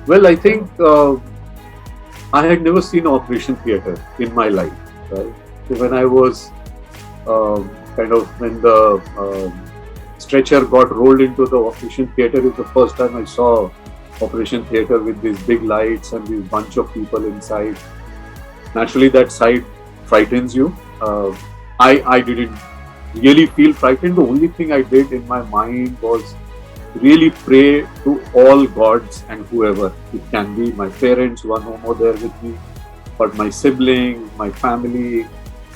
Well, I think I had never seen operation theatre in my life. Right? So when I was when the stretcher got rolled into the operation theatre, is the first time I saw operation theatre with these big lights and this bunch of people inside. Naturally, that sight frightens you. I didn't really feel frightened. The only thing I did in my mind was really pray to all gods and whoever it can be, my parents who are no more there with me, but my siblings, my family,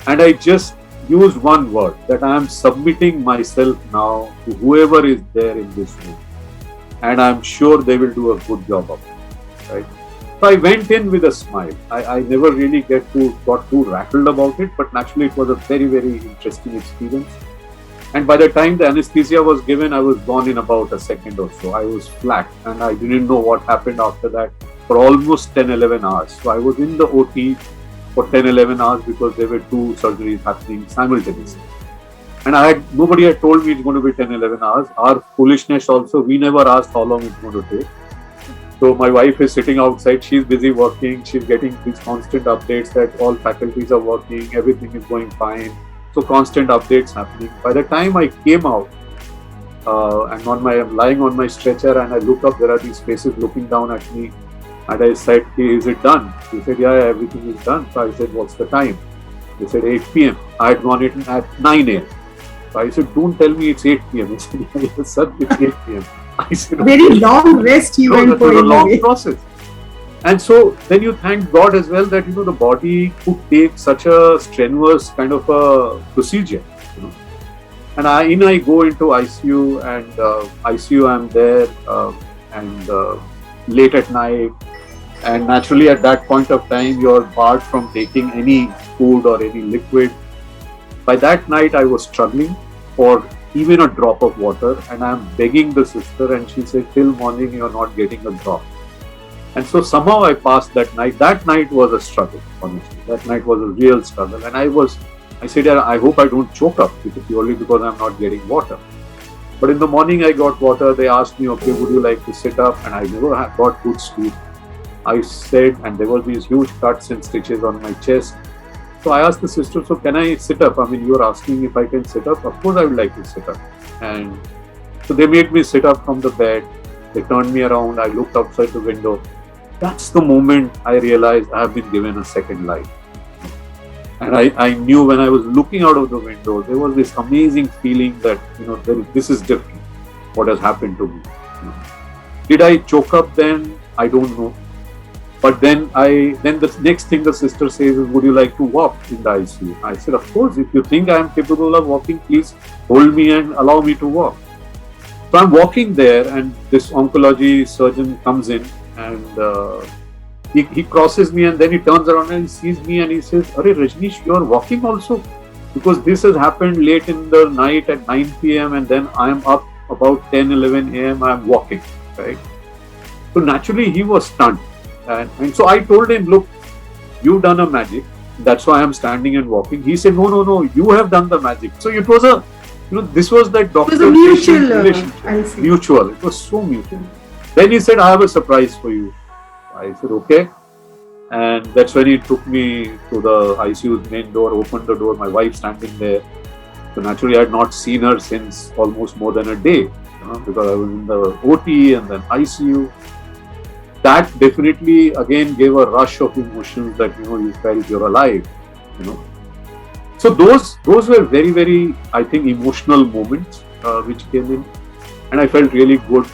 and I just used one word, that I am submitting myself now to whoever is there in this room, and I'm sure they will do a good job of it, right? So I went in with a smile. I never really got too rattled about it, but naturally it was a very, very interesting experience. And by the time the anesthesia was given, I was gone in about a second or so. I was flat and I didn't know what happened after that for almost 10, 11 hours. So I was in the OT for 10, 11 hours because there were two surgeries happening simultaneously. And nobody had told me it's going to be 10, 11 hours. Our foolishness also, we never asked how long it's going to take. So my wife is sitting outside, she's busy working, she's getting these constant updates that all faculties are working, everything is going fine. So constant updates happening. By the time I came out, I'm lying on my stretcher and I look up, there are these faces looking down at me. And I said, hey, is it done? He said, yeah, everything is done. So I said, what's the time? They said 8 p.m. I had gone in at 9 a.m. So I said, don't tell me it's 8 p.m. He said, yes, sir, it's 8 p.m. I said, very long rest you went for. It was a long process. And so then you thank God as well that, the body could take such a strenuous kind of a procedure, And I go into ICU and ICU I'm there and late at night. And naturally at that point of time, you're barred from taking any food or any liquid. By that night, I was struggling for even a drop of water, and I'm begging the sister, and she said, till morning, you're not getting a drop. And so somehow I passed that night. That night was a struggle, honestly. That night was a real struggle. And I said, I hope I don't choke up purely because I'm not getting water. But in the morning, I got water. They asked me, okay, would you like to sit up? And I never got good sleep. I said, and there were these huge cuts and stitches on my chest. So I asked the sister, so can I sit up? I mean, you're asking if I can sit up. Of course, I would like to sit up. And so they made me sit up from the bed. They turned me around. I looked outside the window. That's the moment I realized I have been given a second life. And I knew when I was looking out of the window, there was this amazing feeling that, this is different, what has happened to me. Did I choke up then? I don't know. But then the next thing the sister says is, would you like to walk in the ICU? I said, of course, if you think I am capable of walking, please hold me and allow me to walk. So I'm walking there and this oncology surgeon comes in and he crosses me and then he turns around and he sees me and he says, Arey Rajneesh, you are walking also? Because this has happened late in the night at 9 p.m. and then I am up about 10, 11 a.m. I am walking, right? So naturally he was stunned. And so I told him, look, you've done a magic. That's why I'm standing and walking. He said, no, you have done the magic. So it was this was that doctor-patient relationship. Mutual. It was so mutual. Then he said, I have a surprise for you. I said, okay. And that's when he took me to the ICU's main door, opened the door, my wife standing there. So naturally I had not seen her since almost more than a day, because I was in the OT and then ICU. That definitely again gave a rush of emotions that you felt you're alive, So those were very, very, I think, emotional moments which came in, and I felt really good